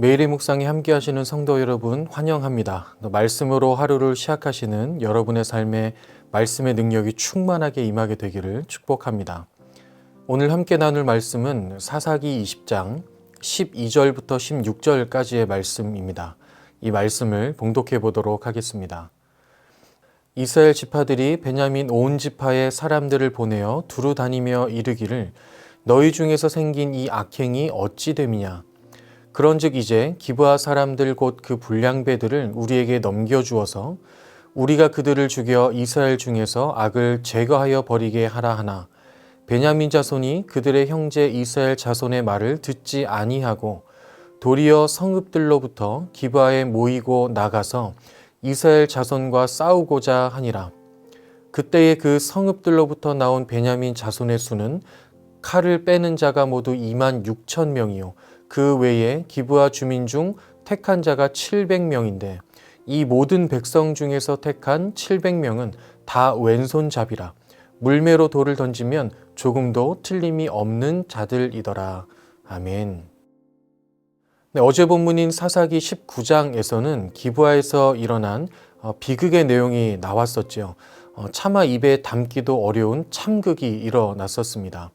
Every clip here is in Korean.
매일의 묵상에 함께 하시는 성도 여러분 환영합니다. 말씀으로 하루를 시작하시는 여러분의 삶에 말씀의 능력이 충만하게 임하게 되기를 축복합니다. 오늘 함께 나눌 말씀은 사사기 20장 12절부터 16절까지의 말씀입니다. 이 말씀을 봉독해 보도록 하겠습니다. 이스라엘 지파들이 베냐민 온 지파의 사람들을 보내어 두루 다니며 이르기를 너희 중에서 생긴 이 악행이 어찌 됨이냐. 그런즉 이제 기브아 사람들 곧 그 불량배들을 우리에게 넘겨주어서 우리가 그들을 죽여 이스라엘 중에서 악을 제거하여 버리게 하라 하나 베냐민 자손이 그들의 형제 이스라엘 자손의 말을 듣지 아니하고 도리어 성읍들로부터 기브아에 모이고 나가서 이스라엘 자손과 싸우고자 하니라. 그때에 그 성읍들로부터 나온 베냐민 자손의 수는 칼을 빼는 자가 모두 2만 6천 명이요 그 외에 기브아 주민 중 택한 자가 700명인데 이 모든 백성 중에서 택한 700명은 다 왼손잡이라 물매로 돌을 던지면 조금도 틀림이 없는 자들이더라. 아멘. 네, 어제 본문인 사사기 19장에서는 기브아에서 일어난 비극의 내용이 나왔었죠. 차마 입에 담기도 어려운 참극이 일어났었습니다.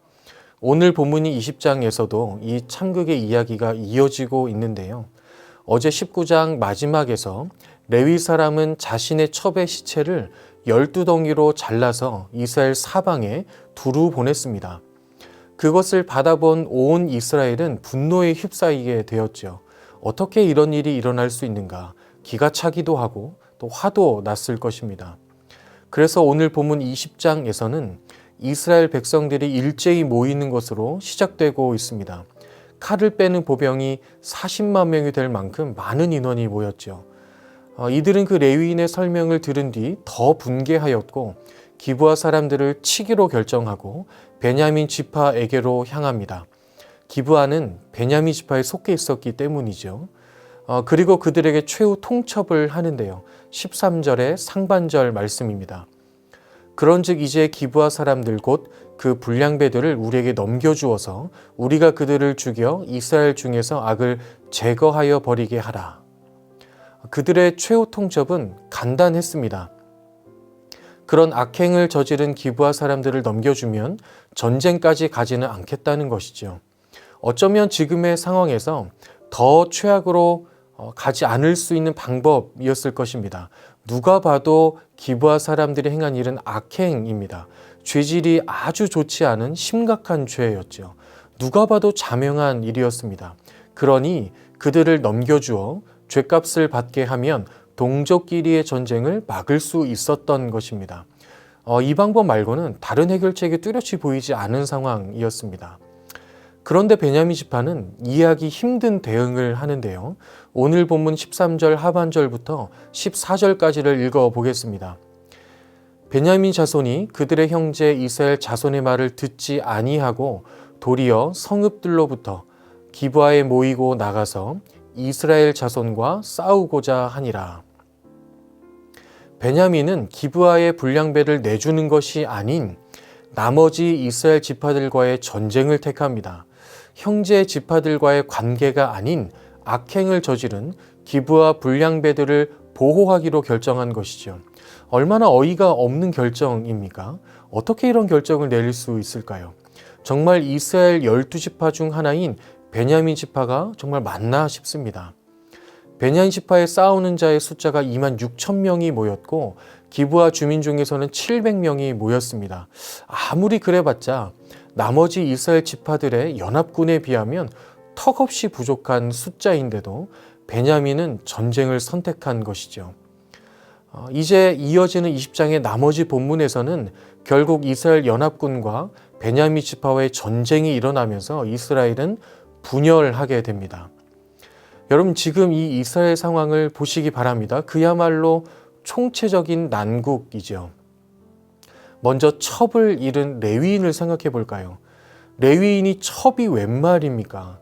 오늘 본문인 20장에서도 이 참극의 이야기가 이어지고 있는데요. 어제 19장 마지막에서 레위 사람은 자신의 첩의 시체를 12덩이로 잘라서 이스라엘 사방에 두루 보냈습니다. 그것을 받아본 온 이스라엘은 분노에 휩싸이게 되었죠. 어떻게 이런 일이 일어날 수 있는가? 기가 차기도 하고 또 화도 났을 것입니다. 그래서 오늘 본문 20장에서는 이스라엘 백성들이 일제히 모이는 것으로 시작되고 있습니다. 칼을 빼는 보병이 40만 명이 될 만큼 많은 인원이 모였죠. 이들은 그 레위인의 설명을 들은 뒤 더 분개하였고 기브아 사람들을 치기로 결정하고 베냐민 지파에게로 향합니다. 기브아는 베냐민 지파에 속해 있었기 때문이죠. 그리고 그들에게 최후 통첩을 하는데요. 13절의 상반절 말씀입니다. 그런즉 이제 기브아 사람들 곧 그 불량배들을 우리에게 넘겨주어서 우리가 그들을 죽여 이스라엘 중에서 악을 제거하여 버리게 하라. 그들의 최후 통첩은 간단했습니다. 그런 악행을 저지른 기브아 사람들을 넘겨주면 전쟁까지 가지는 않겠다는 것이죠. 어쩌면 지금의 상황에서 더 최악으로 가지 않을 수 있는 방법이었을 것입니다. 누가 봐도 기브아 사람들이 행한 일은 악행입니다. 죄질이 아주 좋지 않은 심각한 죄였죠. 누가 봐도 자명한 일이었습니다. 그러니 그들을 넘겨주어 죄값을 받게 하면 동족끼리의 전쟁을 막을 수 있었던 것입니다. 이 방법 말고는 다른 해결책이 뚜렷이 보이지 않은 상황이었습니다. 그런데 베냐민 지파는 이해하기 힘든 대응을 하는데요. 오늘 본문 13절 하반절부터 14절까지를 읽어보겠습니다. 베냐민 자손이 그들의 형제 이스라엘 자손의 말을 듣지 아니하고 도리어 성읍들로부터 기브아에 모이고 나가서 이스라엘 자손과 싸우고자 하니라. 베냐민은 기브아의 불량배를 내주는 것이 아닌 나머지 이스라엘 지파들과의 전쟁을 택합니다. 형제 지파들과의 관계가 아닌 악행을 저지른 기브아 불량배들을 보호하기로 결정한 것이죠. 얼마나 어이가 없는 결정입니까? 어떻게 이런 결정을 내릴 수 있을까요? 정말 이스라엘 12지파 중 하나인 베냐민 지파가 정말 맞나 싶습니다. 베냐민 지파에 싸우는 자의 숫자가 2만 6천 명이 모였고 기브아 주민 중에서는 700명이 모였습니다. 아무리 그래봤자 나머지 이스라엘 지파들의 연합군에 비하면 턱없이 부족한 숫자인데도 베냐민은 전쟁을 선택한 것이죠. 이제 이어지는 20장의 나머지 본문에서는 결국 이스라엘 연합군과 베냐민 지파와의 전쟁이 일어나면서 이스라엘은 분열하게 됩니다. 여러분 지금 이 이스라엘 상황을 보시기 바랍니다. 그야말로 총체적인 난국이죠. 먼저 첩을 잃은 레위인을 생각해 볼까요? 레위인이 첩이 웬 말입니까?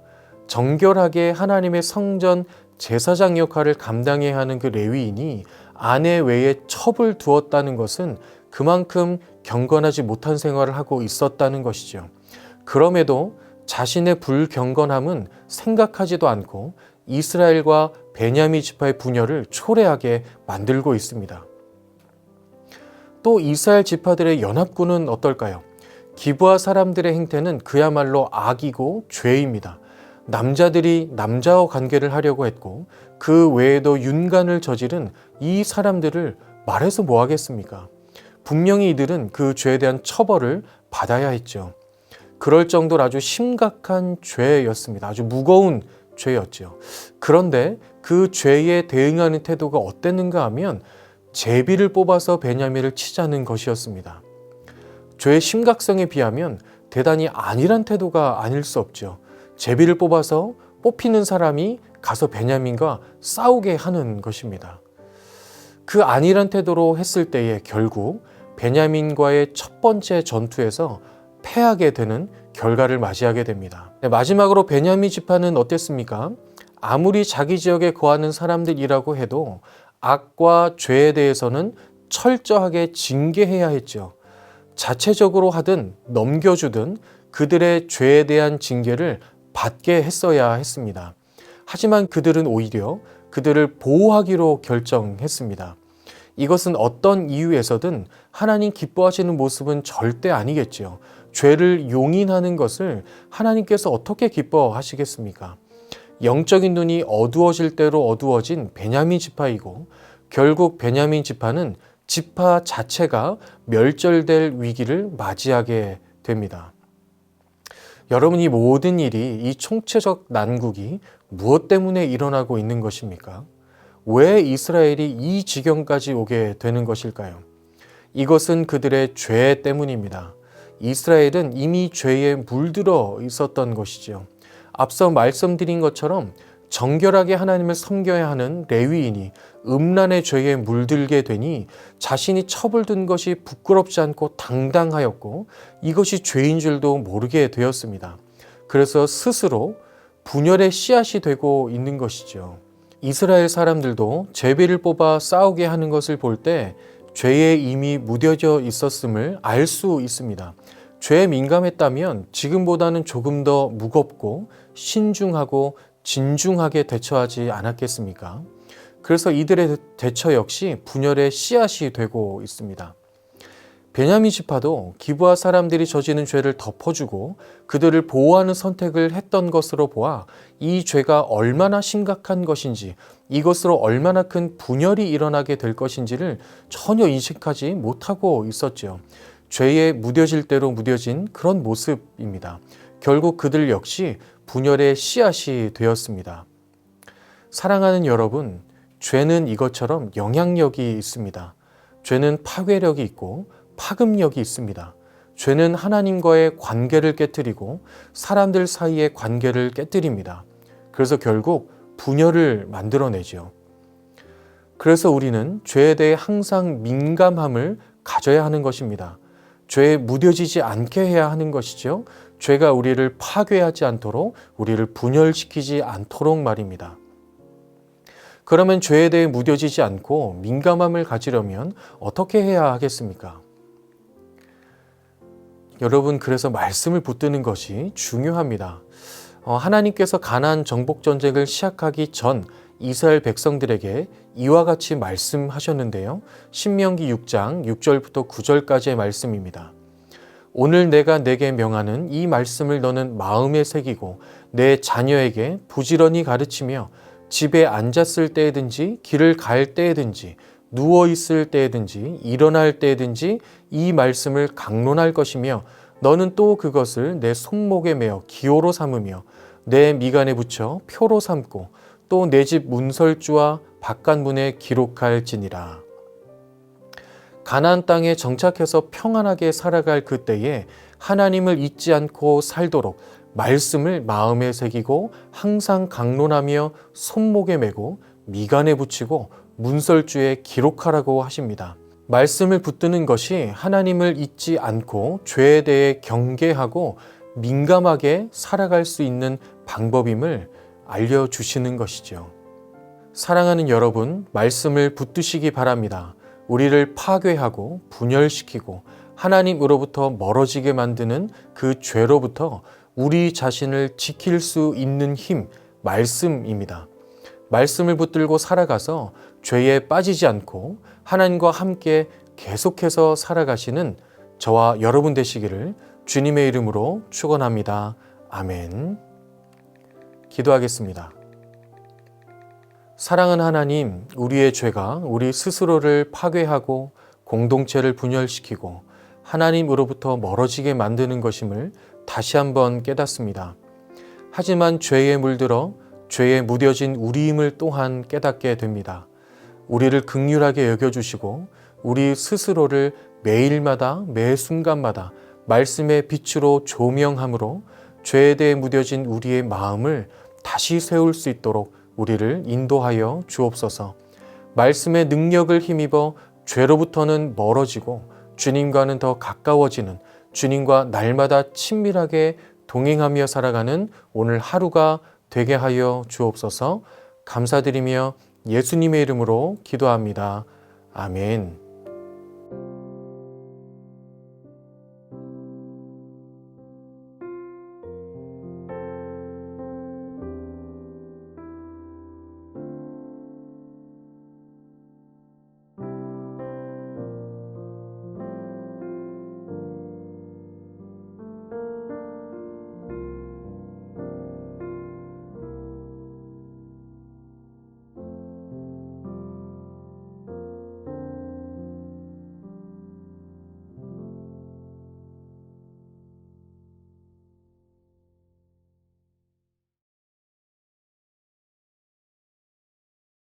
정결하게 하나님의 성전 제사장 역할을 감당해야 하는 그 레위인이 아내 외에 첩을 두었다는 것은 그만큼 경건하지 못한 생활을 하고 있었다는 것이죠. 그럼에도 자신의 불경건함은 생각하지도 않고 이스라엘과 베냐민 지파의 분열을 초래하게 만들고 있습니다. 또 이스라엘 지파들의 연합군은 어떨까요? 기브아 사람들의 행태는 그야말로 악이고 죄입니다. 남자들이 남자와 관계를 하려고 했고 그 외에도 윤간을 저지른 이 사람들을 말해서 뭐 하겠습니까? 분명히 이들은 그 죄에 대한 처벌을 받아야 했죠. 그럴 정도로 아주 심각한 죄였습니다. 아주 무거운 죄였죠. 그런데 그 죄에 대응하는 태도가 어땠는가 하면 제비를 뽑아서 베냐민을 치자는 것이었습니다. 죄의 심각성에 비하면 대단히 안일한 태도가 아닐 수 없죠. 제비를 뽑아서 뽑히는 사람이 가서 베냐민과 싸우게 하는 것입니다. 그 안일한 태도로 했을 때에 결국 베냐민과의 첫 번째 전투에서 패하게 되는 결과를 맞이하게 됩니다. 마지막으로 베냐민 지파는 어땠습니까? 아무리 자기 지역에 거하는 사람들이라고 해도 악과 죄에 대해서는 철저하게 징계해야 했죠. 자체적으로 하든 넘겨주든 그들의 죄에 대한 징계를 받게 했어야 했습니다. 하지만 그들은 오히려 그들을 보호하기로 결정했습니다. 이것은 어떤 이유에서든 하나님 기뻐하시는 모습은 절대 아니겠죠. 죄를 용인하는 것을 하나님께서 어떻게 기뻐하시겠습니까? 영적인 눈이 어두워질 대로 어두워진 베냐민 지파이고 결국 베냐민 지파는 지파 자체가 멸절될 위기를 맞이하게 됩니다. 여러분, 이 모든 일이, 이 총체적 난국이 무엇 때문에 일어나고 있는 것입니까? 왜 이스라엘이 이 지경까지 오게 되는 것일까요? 이것은 그들의 죄 때문입니다. 이스라엘은 이미 죄에 물들어 있었던 것이죠. 앞서 말씀드린 것처럼 정결하게 하나님을 섬겨야 하는 레위인이 음란의 죄에 물들게 되니 자신이 처벌된 것이 부끄럽지 않고 당당하였고 이것이 죄인 줄도 모르게 되었습니다. 그래서 스스로 분열의 씨앗이 되고 있는 것이죠. 이스라엘 사람들도 제비를 뽑아 싸우게 하는 것을 볼 때 죄에 이미 무뎌져 있었음을 알 수 있습니다. 죄에 민감했다면 지금보다는 조금 더 무겁고 신중하고 진중하게 대처하지 않았겠습니까? 그래서 이들의 대처 역시 분열의 씨앗이 되고 있습니다. 베냐민 지파도 기브아 사람들이 저지른 죄를 덮어주고 그들을 보호하는 선택을 했던 것으로 보아 이 죄가 얼마나 심각한 것인지, 이것으로 얼마나 큰 분열이 일어나게 될 것인지를 전혀 인식하지 못하고 있었죠. 죄에 무뎌질 대로 무뎌진 그런 모습입니다. 결국 그들 역시 분열의 씨앗이 되었습니다. 사랑하는 여러분, 죄는 이것처럼 영향력이 있습니다. 죄는 파괴력이 있고 파급력이 있습니다. 죄는 하나님과의 관계를 깨뜨리고 사람들 사이의 관계를 깨뜨립니다. 그래서 결국 분열을 만들어내죠. 그래서 우리는 죄에 대해 항상 민감함을 가져야 하는 것입니다. 죄에 무뎌지지 않게 해야 하는 것이죠. 죄가 우리를 파괴하지 않도록, 우리를 분열시키지 않도록 말입니다. 그러면 죄에 대해 무뎌지지 않고 민감함을 가지려면 어떻게 해야 하겠습니까? 여러분, 그래서 말씀을 붙드는 것이 중요합니다. 하나님께서 가나안 정복 전쟁을 시작하기 전 이스라엘 백성들에게 이와 같이 말씀하셨는데요. 신명기 6장 6절부터 9절까지의 말씀입니다. 오늘 내가 내게 명하는 이 말씀을 너는 마음에 새기고 내 자녀에게 부지런히 가르치며 집에 앉았을 때든지 길을 갈 때든지 누워 있을 때든지 일어날 때든지 이 말씀을 강론할 것이며 너는 또 그것을 내 손목에 매어 기호로 삼으며 내 미간에 붙여 표로 삼고 또 내 집 문설주와 바깥문에 기록할지니라. 가나안 땅에 정착해서 평안하게 살아갈 그때에 하나님을 잊지 않고 살도록 말씀을 마음에 새기고 항상 강론하며 손목에 메고 미간에 붙이고 문설주에 기록하라고 하십니다. 말씀을 붙드는 것이 하나님을 잊지 않고 죄에 대해 경계하고 민감하게 살아갈 수 있는 방법임을 알려주시는 것이죠. 사랑하는 여러분, 말씀을 붙드시기 바랍니다. 우리를 파괴하고 분열시키고 하나님으로부터 멀어지게 만드는 그 죄로부터 우리 자신을 지킬 수 있는 힘, 말씀입니다. 말씀을 붙들고 살아가서 죄에 빠지지 않고 하나님과 함께 계속해서 살아가시는 저와 여러분 되시기를 주님의 이름으로 축원합니다. 아멘. 기도하겠습니다. 사랑하는 하나님, 우리의 죄가 우리 스스로를 파괴하고 공동체를 분열시키고 하나님으로부터 멀어지게 만드는 것임을 다시 한번 깨닫습니다. 하지만 죄에 물들어 죄에 무뎌진 우리임을 또한 깨닫게 됩니다. 우리를 긍휼하게 여겨주시고 우리 스스로를 매일마다 매 순간마다 말씀의 빛으로 조명함으로 죄에 대해 무뎌진 우리의 마음을 다시 세울 수 있도록 우리를 인도하여 주옵소서. 말씀의 능력을 힘입어 죄로부터는 멀어지고 주님과는 더 가까워지는, 주님과 날마다 친밀하게 동행하며 살아가는 오늘 하루가 되게 하여 주옵소서. 감사드리며 예수님의 이름으로 기도합니다. 아멘.